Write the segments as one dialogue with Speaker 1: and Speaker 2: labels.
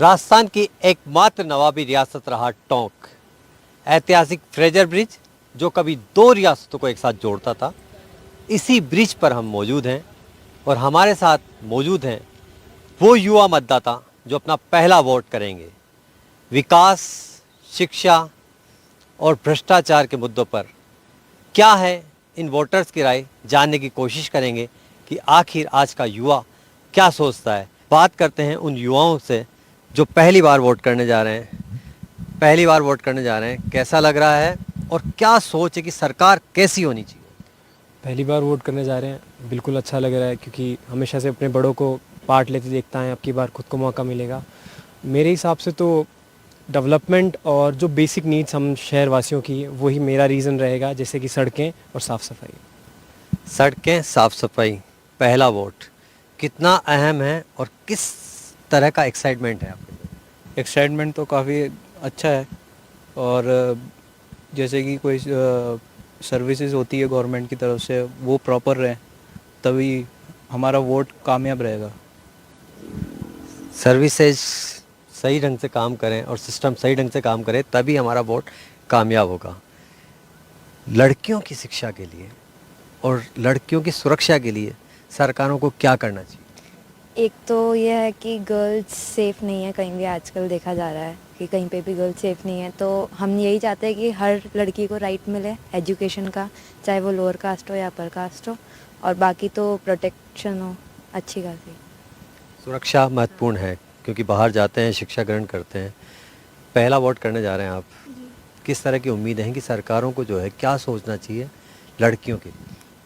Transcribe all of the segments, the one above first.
Speaker 1: राजस्थान की एकमात्र नवाबी रियासत रहा टोंक, ऐतिहासिक फ्रेजर ब्रिज जो कभी दो रियासतों को एक साथ जोड़ता था, इसी ब्रिज पर हम मौजूद हैं और हमारे साथ मौजूद हैं वो युवा मतदाता जो अपना पहला वोट करेंगे। विकास, शिक्षा और भ्रष्टाचार के मुद्दों पर क्या है इन वोटर्स की राय जानने की कोशिश करेंगे कि आखिर आज का युवा क्या सोचता है। बात करते हैं उन युवाओं से जो पहली बार वोट करने जा रहे हैं। कैसा लग रहा है और क्या सोच है कि सरकार कैसी होनी चाहिए।
Speaker 2: पहली बार वोट करने जा रहे हैं, बिल्कुल अच्छा लग रहा है क्योंकि हमेशा से अपने बड़ों को पार्ट लेते देखता है। अब की बार खुद को मौका मिलेगा। मेरे हिसाब से तो डेवलपमेंट और जो बेसिक नीड्स हम शहरवासियों की, वही मेरा रीज़न रहेगा, जैसे कि सड़कें और साफ़ सफाई।
Speaker 1: सड़कें, साफ सफाई, पहला वोट कितना अहम है और किस तरह का एक्साइटमेंट है आपके लिए?
Speaker 3: एक्साइटमेंट तो काफ़ी अच्छा है। और जैसे कि कोई सर्विसेज होती है गवर्नमेंट की तरफ से, वो प्रॉपर रहे, तभी हमारा वोट कामयाब रहेगा।
Speaker 1: सर्विसेज सही ढंग से काम करें और सिस्टम सही ढंग से काम करे तभी हमारा वोट कामयाब होगा। लड़कियों की शिक्षा के लिए और लड़कियों की सुरक्षा के लिए सरकारों को क्या करना चाहिए?
Speaker 4: एक तो ये है कि गर्ल्स सेफ़ नहीं है, कहीं भी आजकल देखा जा रहा है कि कहीं पे भी गर्ल्स सेफ़ नहीं है। तो हम यही चाहते हैं कि हर लड़की को राइट मिले एजुकेशन का, चाहे वो लोअर कास्ट हो या अपर कास्ट हो, और बाकी तो प्रोटेक्शन हो अच्छी खासी।
Speaker 1: सुरक्षा महत्वपूर्ण है क्योंकि बाहर जाते हैं, शिक्षा ग्रहण करते हैं। पहला वोट करने जा रहे हैं आप, किस तरह की उम्मीद है कि सरकारों को जो है क्या सोचना चाहिए लड़कियों के लिए?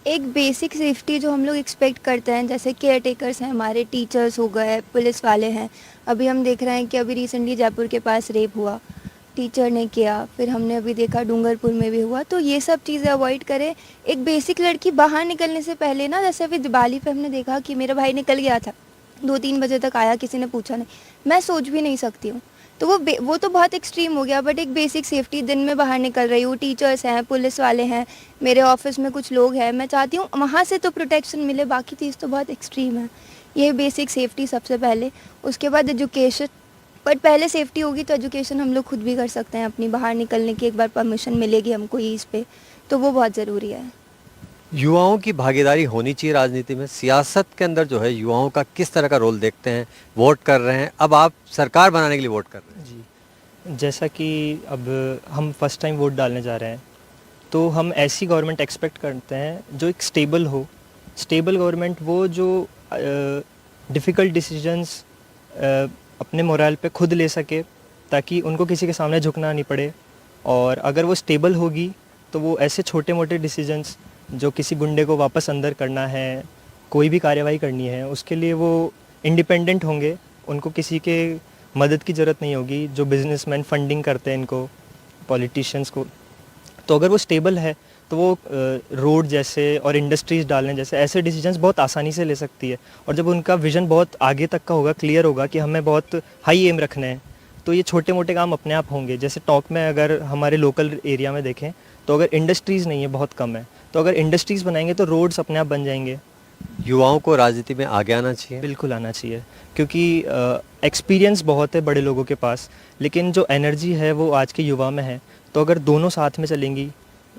Speaker 5: एक बेसिक सेफ्टी जो हम लोग एक्सपेक्ट करते हैं, जैसे केयर टेकर्स हैं, हमारे टीचर्स हो गए, पुलिस वाले हैं। अभी हम देख रहे हैं कि अभी रिसेंटली जयपुर के पास रेप हुआ, टीचर ने किया, फिर हमने अभी देखा डूंगरपुर में भी हुआ। तो ये सब चीज़ें अवॉइड करें। एक बेसिक लड़की बाहर निकलने से पहले ना, जैसे अभी दिवाली पे हमने देखा कि मेरा भाई निकल गया था, 2-3 बजे तक आया, किसी ने पूछा नहीं। मैं सोच भी नहीं सकती हूँ। तो वो तो बहुत एक्सट्रीम हो गया, बट एक बेसिक सेफ्टी, दिन में बाहर निकल रही हूँ, टीचर्स हैं, पुलिस वाले हैं, मेरे ऑफिस में कुछ लोग हैं, मैं चाहती हूँ वहाँ से तो प्रोटेक्शन मिले। बाकी चीज़ तो बहुत एक्सट्रीम है। ये बेसिक सेफ्टी सबसे पहले, उसके बाद एजुकेशन। बट पहले सेफ्टी होगी तो एजुकेशन हम लोग खुद भी कर सकते हैं अपनी, बाहर निकलने की एक बार परमिशन मिलेगी हमको ईज पे, तो वो बहुत ज़रूरी है।
Speaker 1: युवाओं की भागीदारी होनी चाहिए राजनीति में। सियासत के अंदर जो है युवाओं का किस तरह का रोल देखते हैं? वोट कर रहे हैं, अब आप सरकार बनाने के लिए वोट कर रहे हैं।
Speaker 3: जी, जैसा कि अब हम फर्स्ट टाइम वोट डालने जा रहे हैं, तो हम ऐसी गवर्नमेंट एक्सपेक्ट करते हैं जो एक स्टेबल हो। स्टेबल गवर्नमेंट वो जो डिफ़िकल्ट डिसीजंस अपने मोरल पे खुद ले सके, ताकि उनको किसी के सामने झुकना नहीं पड़े। और अगर वो स्टेबल होगी तो वो ऐसे छोटे मोटे डिसीजंस, जो किसी गुंडे को वापस अंदर करना है, कोई भी कार्यवाही करनी है, उसके लिए वो इंडिपेंडेंट होंगे। उनको किसी के मदद की ज़रूरत नहीं होगी, जो बिजनेसमैन फंडिंग करते हैं इनको, पॉलिटिशियंस को। तो अगर वो स्टेबल है तो वो रोड जैसे और इंडस्ट्रीज़ डालने जैसे ऐसे डिसीजंस बहुत आसानी से ले सकती है। और जब उनका विज़न बहुत आगे तक का होगा, क्लियर होगा कि हमें बहुत हाई एम रखने हैं, तो ये छोटे मोटे काम अपने आप होंगे। जैसे टॉक में अगर हमारे लोकल एरिया में देखें तो अगर इंडस्ट्रीज़ नहीं है, बहुत कम है, तो अगर इंडस्ट्रीज़ बनाएंगे तो रोड्स अपने आप बन जाएंगे।
Speaker 1: युवाओं को राजनीति में आगे आना चाहिए।
Speaker 3: बिल्कुल आना चाहिए, क्योंकि एक्सपीरियंस बहुत है बड़े लोगों के पास, लेकिन जो एनर्जी है वो आज के युवा में है। तो अगर दोनों साथ में चलेंगी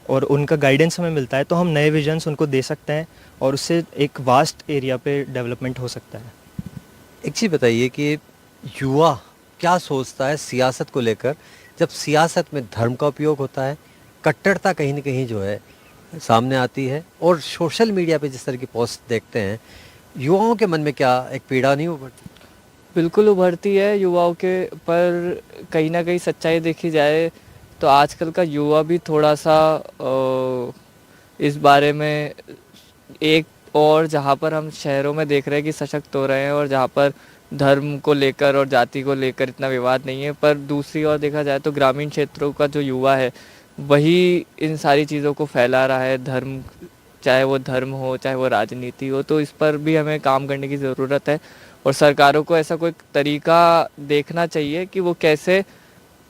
Speaker 3: और उनका गाइडेंस हमें मिलता है, तो हम नए विजन्स उनको दे सकते हैं और उससे एक वास्ट एरिया पे डेवलपमेंट हो सकता है।
Speaker 1: एक चीज़ बताइए कि युवा क्या सोचता है सियासत को लेकर, जब सियासत में धर्म का उपयोग होता है, कट्टरता कहीं ना कहीं जो है सामने आती है, और सोशल मीडिया पे जिस तरह की पोस्ट देखते हैं, युवाओं के मन में क्या एक पीड़ा नहीं उभरती?
Speaker 6: बिल्कुल उभरती है युवाओं के। पर कहीं ना कहीं सच्चाई देखी जाए तो आजकल का युवा भी थोड़ा सा इस बारे में, एक और जहाँ पर हम शहरों में देख रहे हैं कि सशक्त हो रहे हैं और जहाँ पर धर्म को लेकर और जाति को लेकर इतना विवाद नहीं है, पर दूसरी ओर देखा जाए तो ग्रामीण क्षेत्रों का जो युवा है वही इन सारी चीज़ों को फैला रहा है। धर्म, चाहे वो धर्म हो चाहे वो राजनीति हो, तो इस पर भी हमें काम करने की ज़रूरत है। और सरकारों को ऐसा कोई तरीका देखना चाहिए कि वो कैसे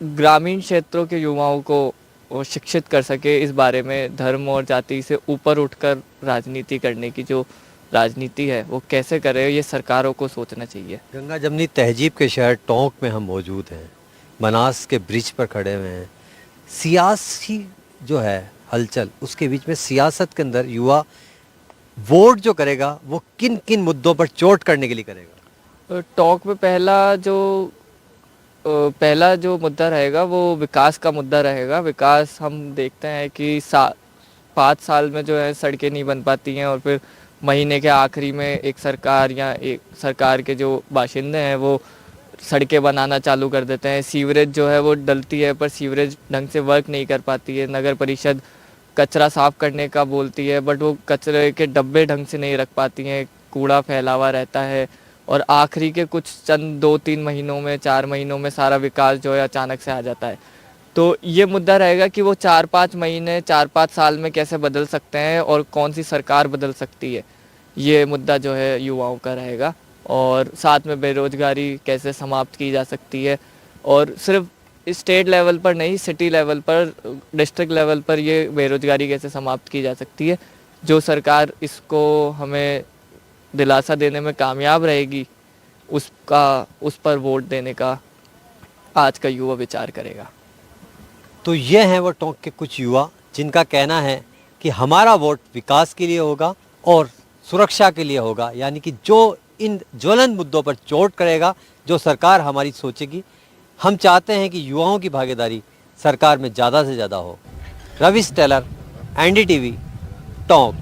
Speaker 6: ग्रामीण क्षेत्रों के युवाओं को वो शिक्षित कर सके इस बारे में, धर्म और जाति से ऊपर उठकर राजनीति करने की जो राजनीति है वो कैसे करे, ये सरकारों को सोचना चाहिए।
Speaker 1: गंगा जमनी तहजीब के शहर टोंक में हम मौजूद हैं, बनास के ब्रिज पर खड़े हुए हैं। सियासी जो है हलचल, उसके बीच में सियासत के अंदर युवा वोट जो करेगा वो किन किन मुद्दों पर चोट करने के लिए करेगा?
Speaker 6: टॉक में पहला जो मुद्दा रहेगा वो विकास का मुद्दा रहेगा। विकास हम देखते हैं कि 5 साल में जो है सड़कें नहीं बन पाती हैं, और फिर महीने के आखिरी में एक सरकार या एक सरकार के जो बाशिंदे हैं वो सड़कें बनाना चालू कर देते हैं। सीवरेज जो है वो डलती है पर सीवरेज ढंग से वर्क नहीं कर पाती है। नगर परिषद कचरा साफ़ करने का बोलती है बट वो कचरे के डब्बे ढंग से नहीं रख पाती हैं, कूड़ा फैला हुआ रहता है, और आखिरी के कुछ चंद 2-3 महीनों में 4 महीनों में सारा विकास जो है अचानक से आ जाता है। तो ये मुद्दा रहेगा कि वो 4-5 महीने 4-5 साल में कैसे बदल सकते हैं और कौन सी सरकार बदल सकती है, ये मुद्दा जो है युवाओं का रहेगा। और साथ में बेरोज़गारी कैसे समाप्त की जा सकती है, और सिर्फ स्टेट लेवल पर नहीं, सिटी लेवल पर, डिस्ट्रिक्ट लेवल पर ये बेरोज़गारी कैसे समाप्त की जा सकती है। जो सरकार इसको हमें दिलासा देने में कामयाब रहेगी उस पर वोट देने का आज का युवा विचार करेगा।
Speaker 1: तो ये हैं वो टोंक के कुछ युवा जिनका कहना है कि हमारा वोट विकास के लिए होगा और सुरक्षा के लिए होगा, यानी कि जो इन ज्वलंत मुद्दों पर चोट करेगा, जो सरकार हमारी सोचेगी। हम चाहते हैं कि युवाओं की भागीदारी सरकार में ज़्यादा से ज़्यादा हो। रविश टेलर, NDTV, टोंक।